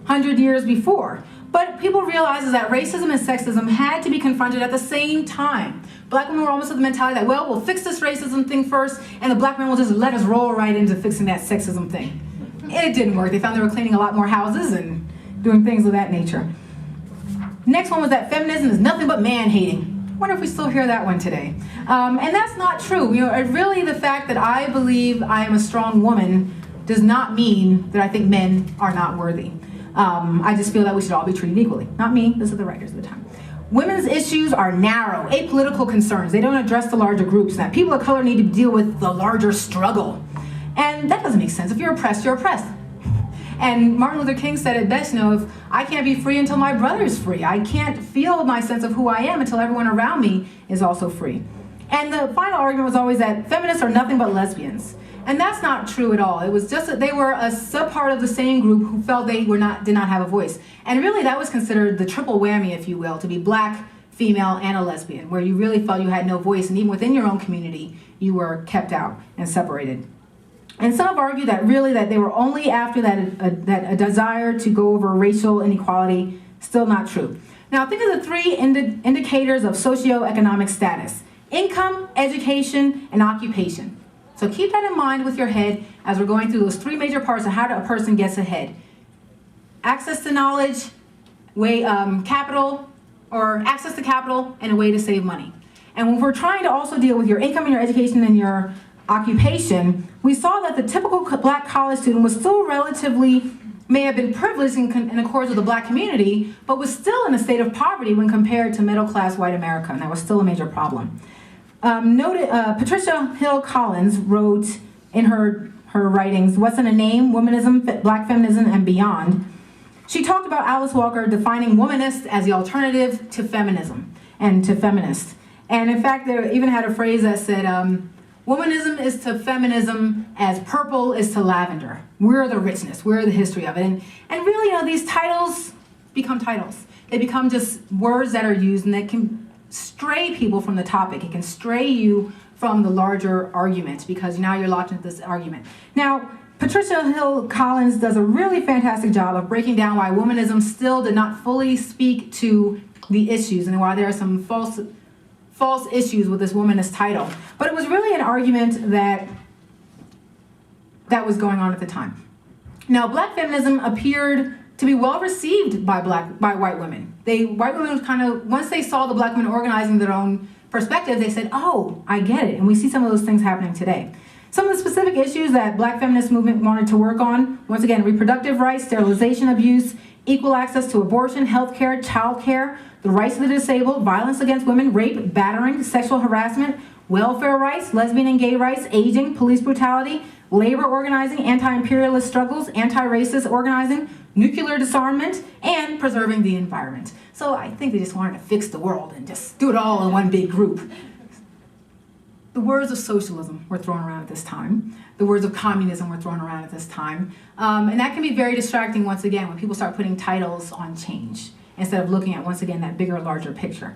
Speaker 1: 100 years before. But people realize that racism and sexism had to be confronted at the same time. Black women were almost with the mentality that, well, we'll fix this racism thing first, and the Black men will just let us roll right into fixing that sexism thing. It didn't work. They found they were cleaning a lot more houses and doing things of that nature. Next one was that feminism is nothing but man-hating. I wonder if we still hear that one today. And that's not true. Really the fact that I believe I am a strong woman does not mean that I think men are not worthy. I just feel that we should all be treated equally. Not me, this is the writers of the time. Women's issues are narrow, apolitical concerns. They don't address the larger groups. That people of color need to deal with the larger struggle. And that doesn't make sense. If you're oppressed, you're oppressed. And Martin Luther King said it best, if I can't be free until my brother's free. I can't feel my sense of who I am until everyone around me is also free. And the final argument was always that feminists are nothing but lesbians. And that's not true at all. It was just that they were a subpart of the same group who felt they did not have a voice. And really that was considered the triple whammy, if you will, to be Black, female, and a lesbian, where you really felt you had no voice, and even within your own community, you were kept out and separated. And some have argued that really that they were only after that a desire to go over racial inequality. Still not true. Now think of the three indicators of socioeconomic status: income, education, and occupation. So keep that in mind with your head as we're going through those three major parts of how a person gets ahead. Access to knowledge, capital, or access to capital, and a way to save money. And when we're trying to also deal with your income and your education and your occupation, we saw that the typical Black college student was still may have been privileged in accord with the Black community, but was still in a state of poverty when compared to middle-class white America, and that was still a major problem. Patricia Hill Collins wrote in her writings, What's in a Name? Womanism, Black Feminism, and Beyond. She talked about Alice Walker defining womanist as the alternative to feminism and to feminist. And in fact, they even had a phrase that said, womanism is to feminism as purple is to lavender. We're the richness, we're the history of it. And really, these titles become titles. They become just words that are used and that can stray people from the topic. It can stray you from the larger argument because now you're locked into this argument. Now, Patricia Hill Collins does a really fantastic job of breaking down why womanism still did not fully speak to the issues and why there are some false issues with this womanist title. But it was really an argument that was going on at the time. Now, Black feminism appeared to be well received by white women. White women once they saw the Black women organizing their own perspective, they said, oh, I get it. And we see some of those things happening today. Some of the specific issues that Black feminist movement wanted to work on, once again, reproductive rights, sterilization abuse, equal access to abortion, healthcare, childcare, the rights of the disabled, violence against women, rape, battering, sexual harassment, welfare rights, lesbian and gay rights, aging, police brutality, labor organizing, anti-imperialist struggles, anti-racist organizing, nuclear disarmament, and preserving the environment. So I think they just wanted to fix the world and just do it all in one big group. The words of socialism were thrown around at this time. The words of communism were thrown around at this time. And that can be very distracting once again when people start putting titles on change instead of looking at, once again, that bigger, larger picture.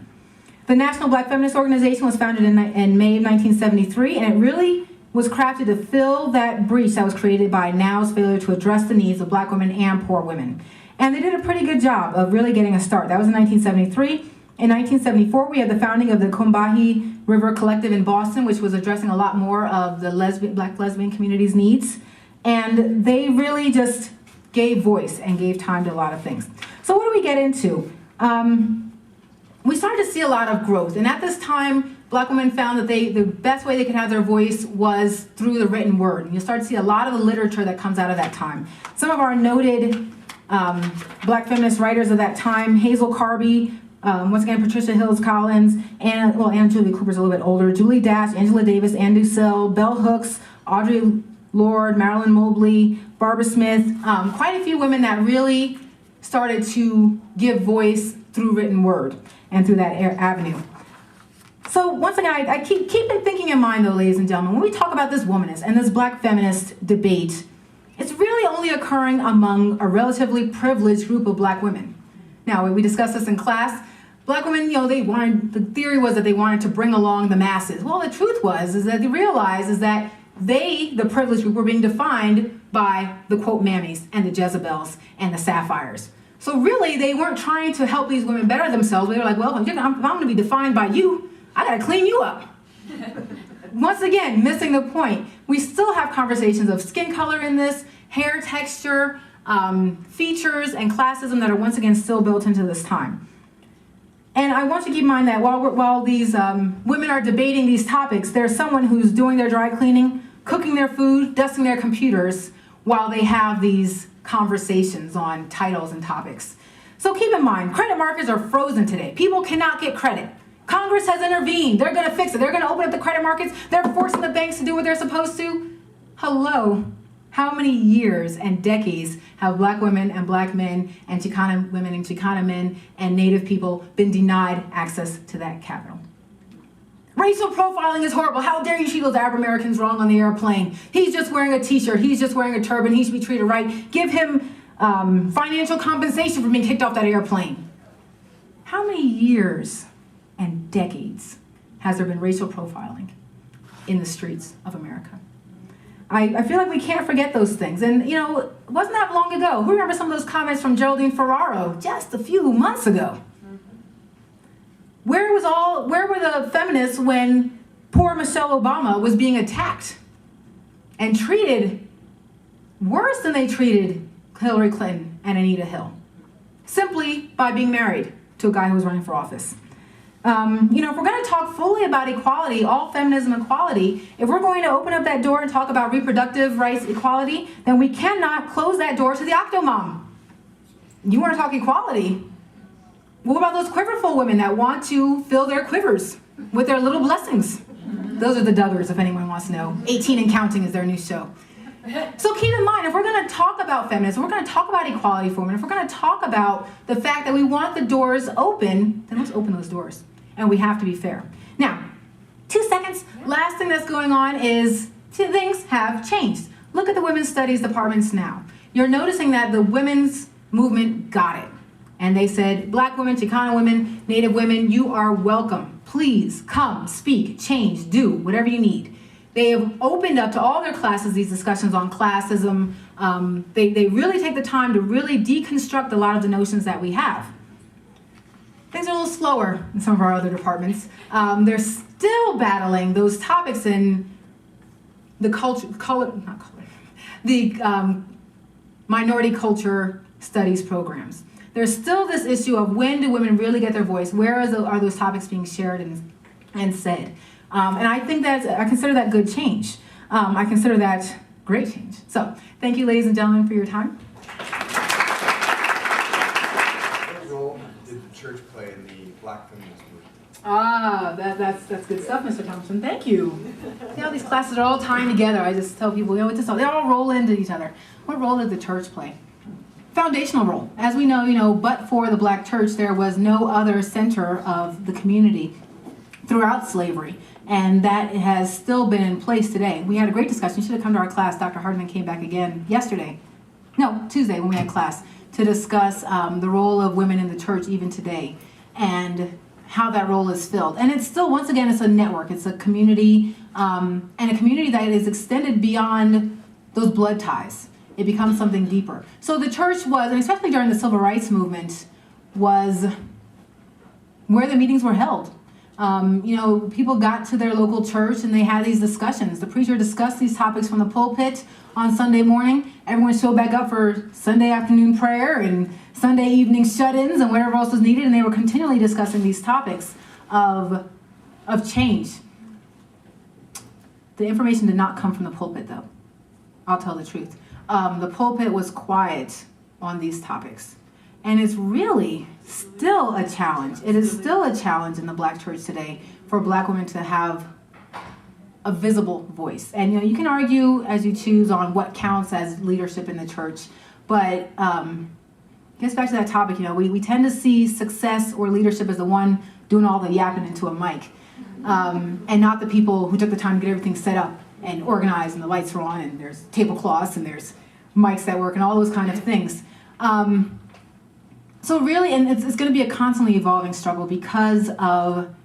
Speaker 1: The National Black Feminist Organization was founded in May of 1973, and it really was crafted to fill that breach that was created by now's failure to address the needs of Black women and poor women. And they did a pretty good job of really getting a start. That was in 1973. In 1974, we had the founding of the Combahee River Collective in Boston, which was addressing a lot more of the Black lesbian community's needs. And they really just gave voice and gave time to a lot of things. So what do we get into? We started to see a lot of growth. And at this time, Black women found that the best way they could have their voice was through the written word. And you'll start to see a lot of the literature that comes out of that time. Some of our noted Black feminist writers of that time, Hazel Carby, once again, Patricia Hills Collins, and Julie Cooper's a little bit older, Julie Dash, Angela Davis, Ann Dussel, Bell Hooks, Audre Lorde, Marilyn Mobley, Barbara Smith, quite a few women that really started to give voice through written word and through that avenue. So once again, I keep thinking in mind though, ladies and gentlemen, when we talk about this womanist and this Black feminist debate, it's really only occurring among a relatively privileged group of Black women. Now, we discussed this in class. Black women, the theory was that they wanted to bring along the masses. Well, the truth is that they realized that they, the privileged group, were being defined by the quote mammies and the Jezebels and the Sapphires. So really, they weren't trying to help these women better themselves. They were like, well, if I'm going to be defined by you, I got to clean you up. Once again, missing the point. We still have conversations of skin color in this, hair texture, features, and classism that are once again still built into this time. And I want you to keep in mind that while these women are debating these topics, there's someone who's doing their dry cleaning, cooking their food, dusting their computers, while they have these conversations on titles and topics. So keep in mind, credit markets are frozen today. People cannot get credit. Congress has intervened. They're going to fix it. They're going to open up the credit markets. They're forcing the banks to do what they're supposed to. Hello. How many years and decades have Black women and Black men and Chicana women and Chicana men and Native people been denied access to that capital? Racial profiling is horrible. How dare you treat those Arab Americans wrong on the airplane? He's just wearing a t-shirt. He's just wearing a turban. He should be treated right. Give him financial compensation for being kicked off that airplane. How many years and decades has there been racial profiling in the streets of America? I feel like we can't forget those things. And, it wasn't that long ago. Who remembers some of those comments from Geraldine Ferraro just a few months ago? Where were the feminists when poor Michelle Obama was being attacked and treated worse than they treated Hillary Clinton and Anita Hill, simply by being married to a guy who was running for office? If we're going to talk fully about equality, all feminism equality, if we're going to open up that door and talk about reproductive rights equality, then we cannot close that door to the octomom. You want to talk equality? What about those quiverful women that want to fill their quivers with their little blessings? Those are the Duggars, if anyone wants to know. 18 and Counting is their new show. So keep in mind, if we're going to talk about feminism, we're going to talk about equality for women, if we're going to talk about the fact that we want the doors open, then let's open those doors. And we have to be fair. Now, 2 seconds. Last thing that's going on is things have changed. Look at the women's studies departments now. You're noticing that the women's movement got it. And they said, Black women, Chicana women, Native women, you are welcome. Please come, speak, change, do whatever you need. They have opened up to all their classes these discussions on classism. They really take the time to really deconstruct a lot of the notions that we have. Things are a little slower in some of our other departments. They're still battling those topics in the minority culture studies programs. There's still this issue of when do women really get their voice? Where are those topics being shared and said? And I think I consider that good change. I consider that great change. So thank you, ladies and gentlemen, for your time.
Speaker 2: What role did the church play in the Black feminist movement?
Speaker 1: That's good stuff, Mr. Thompson. Thank you. See how these classes are all tying together. I just tell people, they all roll into each other. What role did the church play? Foundational role. As we know, but for the Black church, there was no other center of the community throughout slavery. And that has still been in place today. We had a great discussion. You should have come to our class. Dr. Hardman came back again Tuesday when we had class to discuss the role of women in the church even today and how that role is filled. And it's still, once again, it's a network. It's a community and a community that is extended beyond those blood ties. It becomes something deeper. So the church was, and especially during the civil rights movement, was where the meetings were held. People got to their local church and they had these discussions. The preacher discussed these topics from the pulpit on Sunday morning. Everyone showed back up for Sunday afternoon prayer and Sunday evening shut-ins and whatever else was needed, and they were continually discussing these topics of change. The information did not come from the pulpit, though. I'll tell the truth. The pulpit was quiet on these topics. And it's really still a challenge. It is still a challenge in the Black church today for Black women to have a visible voice. And you can argue as you choose on what counts as leadership in the church, but gets back to that topic. We tend to see success or leadership as the one doing all the yapping into a mic, and not the people who took the time to get everything set up and organized, and the lights are on, and there's tablecloths, and there's mics that work, and all those kind of things. So really, and it's going to be a constantly evolving struggle because of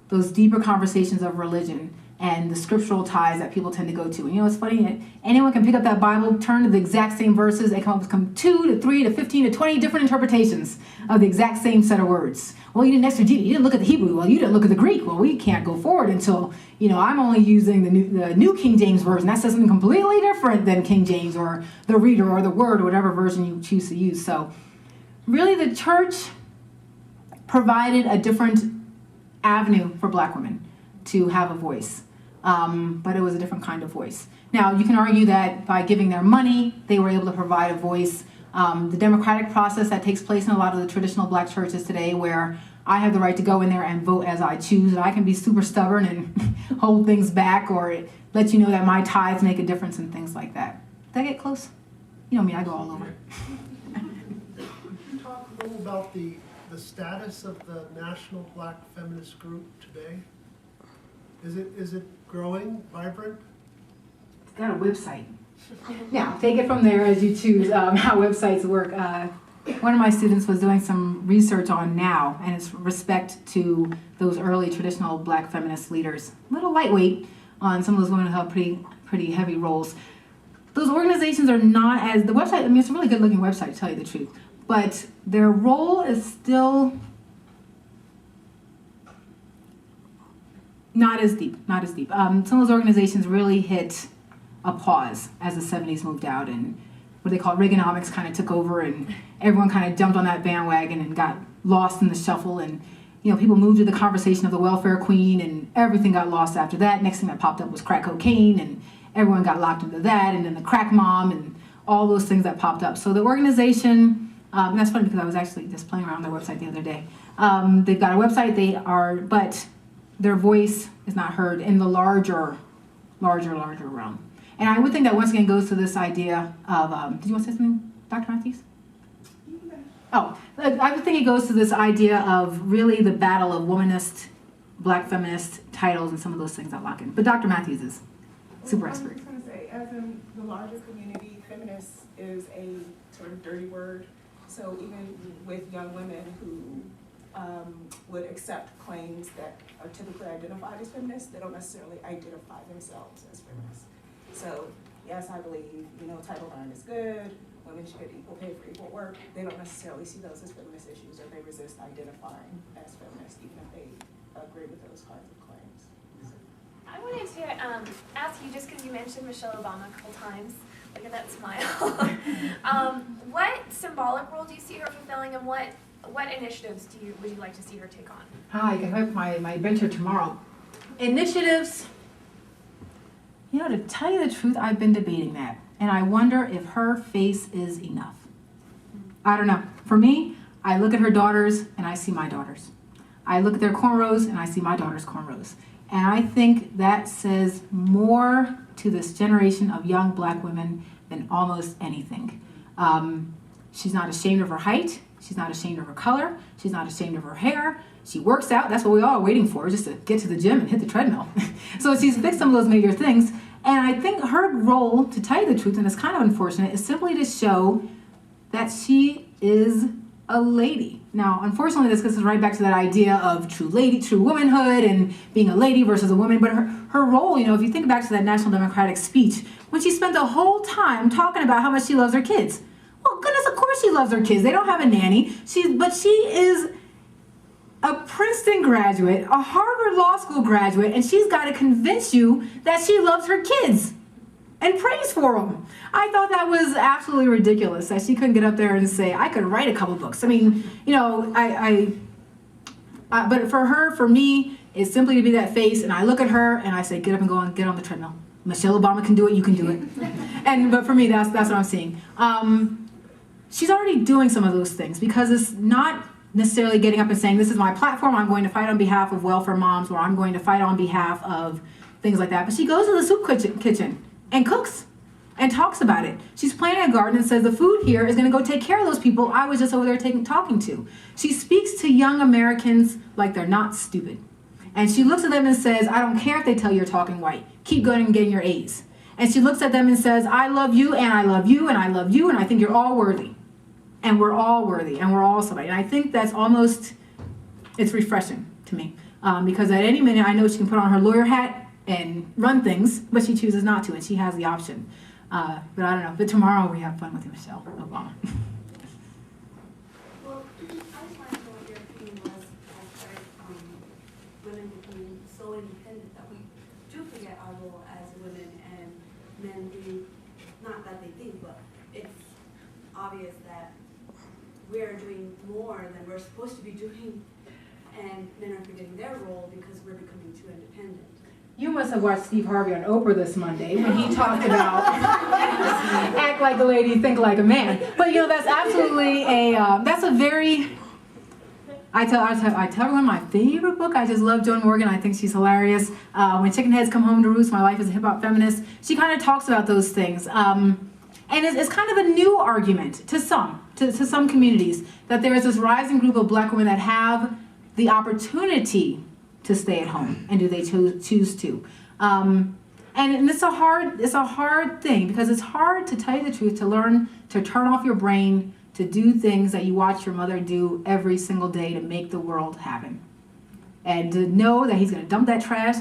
Speaker 1: those deeper conversations of religion and the scriptural ties that people tend to go to. And it's funny, anyone can pick up that Bible, turn to the exact same verses, they come up with 2 to 3 to 15 to 20 different interpretations of the exact same set of words. Well, you didn't exegete it, you didn't look at the Hebrew, well, you didn't look at the Greek. Well, we can't go forward until, I'm only using the New King James Version. That says something completely different than King James or the Reader or the Word or whatever version you choose to use. So really the church provided a different avenue for Black women to have a voice, but it was a different kind of voice. Now, you can argue that by giving their money, they were able to provide a voice. The democratic process that takes place in a lot of the traditional Black churches today, where I have the right to go in there and vote as I choose, and I can be super stubborn and hold things back or let you know that my tithes make a difference and things like that. Did I get close? You know me, I go all over.
Speaker 3: Talk a little about the status of the National Black Feminist Group today. Is it growing, vibrant?
Speaker 1: It's got a website. Now, take it from there as you choose how websites work. One of my students was doing some research on NOW and its respect to those early traditional Black feminist leaders. A little lightweight on some of those women who held pretty heavy roles. Those organizations are not as, the website, it's a really good looking website to tell you the truth, but their role is still not as deep. Some of those organizations really hit a pause as the 70s moved out and what they call Reaganomics kind of took over, and everyone kind of jumped on that bandwagon and got lost in the shuffle, and people moved to the conversation of the welfare queen and everything got lost after that. Next thing that popped up was crack cocaine and everyone got locked into that, and then the crack mom and all those things that popped up. So the organization, and that's funny because I was actually just playing around their website the other day. They've got a website, but their voice is not heard in the larger realm. And I would think that once again goes to this idea of, did you want to say something, Dr. Matthews? Oh, I would think it goes to this idea of really the battle of womanist, Black feminist titles and some of those things that lock in. But Dr. Matthews is super expert.
Speaker 4: I was going to say, as in the larger community, feminist is a sort of dirty word. So even with young women who would accept claims that are typically identified as feminists, they don't necessarily identify themselves as feminists. So yes, I believe, Title IX is good, women should get equal pay for equal work. They don't necessarily see those as feminist issues, or they resist identifying as feminists, even if they agree with those kinds of claims.
Speaker 5: I wanted to ask you, just because you mentioned Michelle Obama a couple times, look at that smile. What symbolic role do you see her fulfilling, and what initiatives would you like to see her take on?
Speaker 1: Hi, I can hope my venture tomorrow. Initiatives. To tell you the truth, I've been debating that. And I wonder if her face is enough. I don't know. For me, I look at her daughters and I see my daughters. I look at their cornrows and I see my daughter's cornrows. And I think that says more to this generation of young Black women than almost anything. She's not ashamed of her height. She's not ashamed of her color. She's not ashamed of her hair. She works out. That's what we all are waiting for, just to get to the gym and hit the treadmill. So she's fixed some of those major things. And I think her role, to tell you the truth, and it's kind of unfortunate, is simply to show that she is a lady. Now, unfortunately, this gets us right back to that idea of true womanhood and being a lady versus a woman. But her role, if you think back to that National Democratic speech, when she spent the whole time talking about how much she loves her kids. Well, goodness, of course she loves her kids. They don't have a nanny. But she is a Princeton graduate, a Harvard Law School graduate, and she's got to convince you that she loves her kids and prays for them. I thought that was absolutely ridiculous that she couldn't get up there and say, I could write a couple books. I mean, but for me, it's simply to be that face, and I look at her and I say, get up and go and get on the treadmill. Michelle Obama can do it, you can do it. But for me, that's what I'm seeing. She's already doing some of those things because it's not necessarily getting up and saying, this is my platform, I'm going to fight on behalf of welfare moms, or I'm going to fight on behalf of things like that. But she goes to the soup kitchen and cooks and talks about it. She's planting a garden and says the food here is going to go take care of those people I was just over there talking to. She speaks to young Americans like they're not stupid. And she looks at them and says, I don't care if they tell you you're talking white. Keep going and getting your A's. And she looks at them and says, I love you, and I love you, and I love you, and I think you're all worthy. And we're all worthy, and we're all somebody. And I think that's it's refreshing to me. Because at any minute, I know she can put on her lawyer hat and run things, but she chooses not to, and she has the option. But I don't know. But tomorrow we have fun with Michelle Obama.
Speaker 6: Well, I just wanted to know what your opinion was as women becoming so independent that we do forget our role as women, and men do, not that they think, but it's obvious that we're doing more than we're supposed to be doing, and men are forgetting their role because we're becoming too independent.
Speaker 1: You must have watched Steve Harvey on Oprah this Monday when he talked about act like a lady, think like a man. But that's absolutely that's a very, I tell everyone my favorite book. I just love Joan Morgan. I think she's hilarious. When Chicken Heads Come Home to Roost, My Life as a Hip Hop Feminist. She kind of talks about those things. And it's kind of a new argument to some communities, that there is this rising group of black women that have the opportunity to stay at home, and do they choose to? And it's a hard thing, because it's hard, to tell you the truth, to learn to turn off your brain, to do things that you watch your mother do every single day to make the world happen, and to know that he's going to dump that trash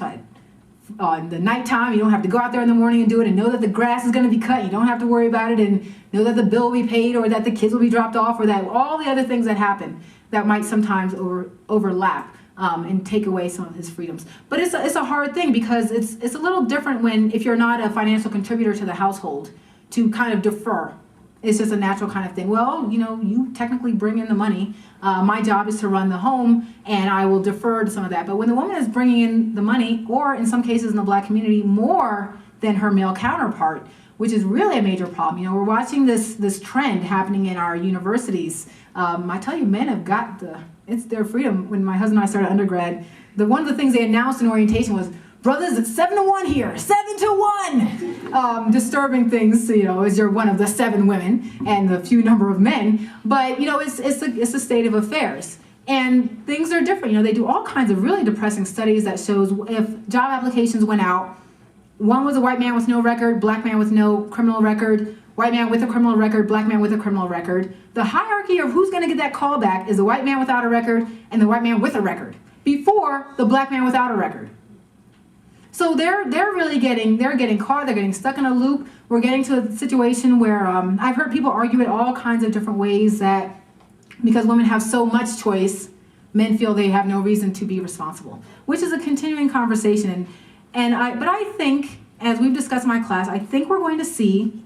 Speaker 1: on the nighttime. You don't have to go out there in the morning and do it, and know that the grass is going to be cut. You don't have to worry about it, and know that the bill will be paid, or that the kids will be dropped off, or that all the other things that happen that might sometimes overlap. And take away some of his freedoms. But it's a hard thing, because it's a little different if you're not a financial contributor to the household, to kind of defer. It's just a natural kind of thing. Well, you technically bring in the money. My job is to run the home, and I will defer to some of that. But when the woman is bringing in the money, or in some cases in the black community, more than her male counterpart, which is really a major problem. We're watching this trend happening in our universities. I tell you, men have got it's their freedom. When my husband and I started undergrad, one of the things they announced in orientation was, brothers, it's 7-1 here, 7-1. Disturbing things, as you're one of the 7 women and the few number of men. But it's a state of affairs, and things are different. They do all kinds of really depressing studies that shows if job applications went out, one was a white man with no record, black man with no criminal record, white man with a criminal record, black man with a criminal record. The hierarchy of who's going to get that call back is the white man without a record and the white man with a record, before the black man without a record. So they're getting caught, they're getting stuck in a loop. We're getting to a situation where I've heard people argue it all kinds of different ways, that because women have so much choice, men feel they have no reason to be responsible, which is a continuing conversation. But I think, as we've discussed in my class, I think we're going to see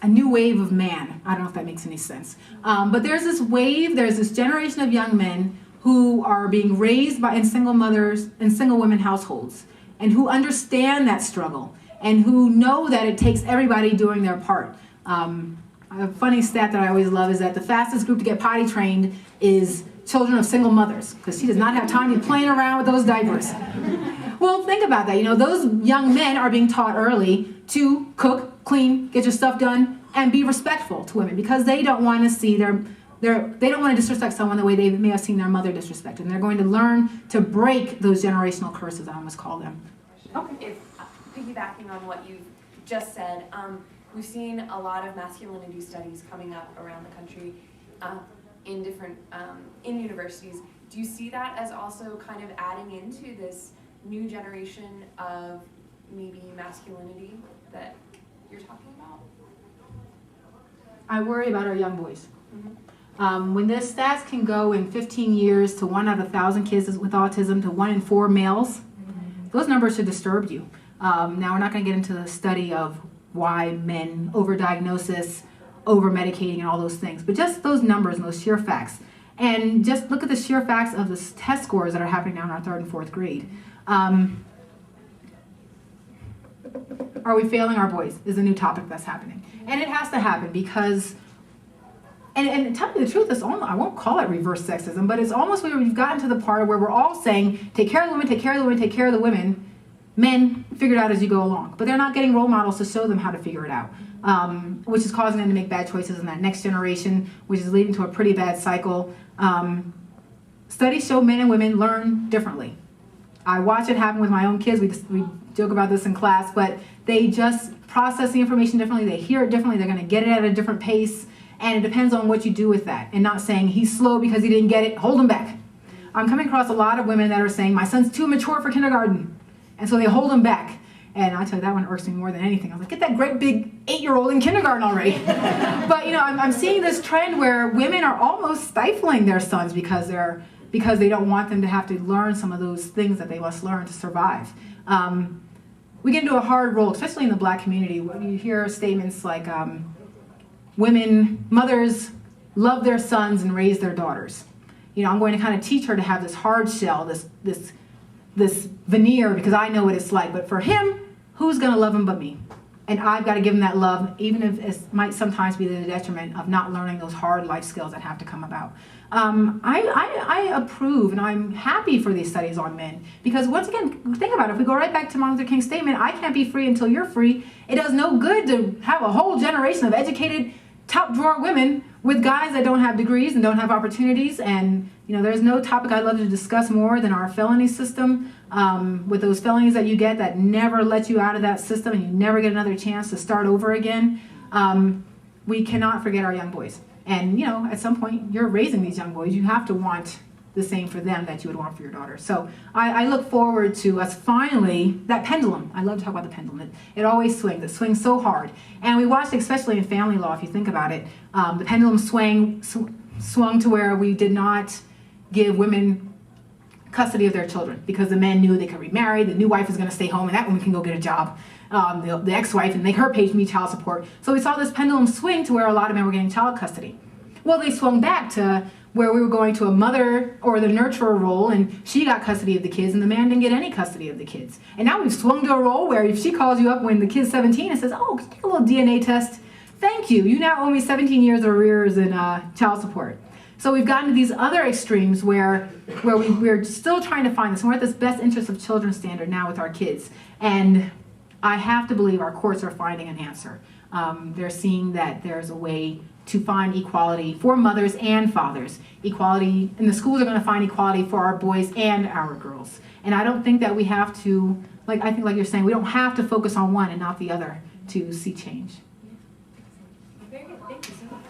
Speaker 1: a new wave of man. I don't know if that makes any sense. But there's this generation of young men who are being raised in single mothers and single women households, and who understand that struggle, and who know that it takes everybody doing their part. A funny stat that I always love is that the fastest group to get potty trained is children of single mothers, because she does not have time to be playing around with those diapers. Well, think about that. Those young men are being taught early to cook, clean, get your stuff done, and be respectful to women, because they don't want to see they don't want to disrespect someone the way they may have seen their mother disrespected. And they're going to learn to break those generational curses, I almost call them.
Speaker 5: Okay. If piggybacking on what you just said, we've seen a lot of masculinity studies coming up around the country.
Speaker 7: in different, in universities. Do you see that as also kind of adding into this new generation of maybe masculinity that you're talking about?
Speaker 1: I worry about our young boys. When the stats can go in 15 years to 1 out of 1,000 kids with autism to 1 in 4 males, those numbers should disturb you. Now, we're not going to get into the study of why men overdiagnosis, over-medicating, and all those things, but just those numbers and those sheer facts. And just look at the sheer facts of the test scores that are happening now in our 3rd and 4th grade. Are we failing our boys is a new topic that's happening. And it has to happen because, and tell me the truth, it's almost, I won't call it reverse sexism, but it's almost where we've gotten to the part where we're all saying, take care of the women, take care of the women, take care of the women. Men, figure it out as you go along. But they're not getting role models to show them how to figure it out, which is causing them to make bad choices in that next generation, which is leading to a pretty bad cycle. Studies show men and women learn differently. I watch it happen with my own kids. We joke about this in class, but they just process the information differently. They hear it differently. They're going to get it at a different pace. And it depends on what you do with that. And not saying he's slow because he didn't get it, hold him back. I'm coming across a lot of women that are saying, my son's too mature for kindergarten. And so they hold him back. And I tell you, that one irks me more than anything. I'm like, get that great big 8-year-old in kindergarten already. But I'm seeing this trend where women are almost stifling their sons because they don't want them to have to learn some of those things that they must learn to survive. We get into a hard role, especially in the Black community, when you hear statements like, mothers love their sons and raise their daughters. I'm going to kind of teach her to have this hard shell, this veneer, because I know what it's like. But for him, who's going to love him but me? And I've got to give him that love, even if it might sometimes be to the detriment of not learning those hard life skills that have to come about. I approve, and I'm happy for these studies on men, because once again, think about it. If we go right back to Martin Luther King's statement, I can't be free until you're free. It does no good to have a whole generation of educated, top drawer women with guys that don't have degrees and don't have opportunities. And there's no topic I'd love to discuss more than our felony system, with those felonies that you get that never let you out of that system and you never get another chance to start over again. We cannot forget our young boys. And at some point you're raising these young boys, you have to want the same for them that you would want for your daughter. So I look forward to us finally, that pendulum, I love to talk about the pendulum, it always swings, it swings so hard. And we watched, especially in family law, if you think about it, the pendulum swung to where we did not give women custody of their children because the men knew they could remarry, the new wife is going to stay home and that woman can go get a job, the ex-wife, and make her pay me child support. So we saw this pendulum swing to where a lot of men were getting child custody. Well, they swung back to where we were going to a mother or the nurturer role, and she got custody of the kids and the man didn't get any custody of the kids. And now we've swung to a role where if she calls you up when the kid's 17 and says, oh, can you take a little DNA test? Thank you, you now owe me 17 years of arrears in child support. So we've gotten to these other extremes where we're still trying to find this. We're at this best interest of children standard now with our kids. And I have to believe our courts are finding an answer. They're seeing that there's a way to find equality for mothers and fathers. Equality, and the schools are going to find equality for our boys and our girls. And I don't think that we have to, I think like you're saying, we don't have to focus on one and not the other to see change.
Speaker 5: Very good, thank you so much.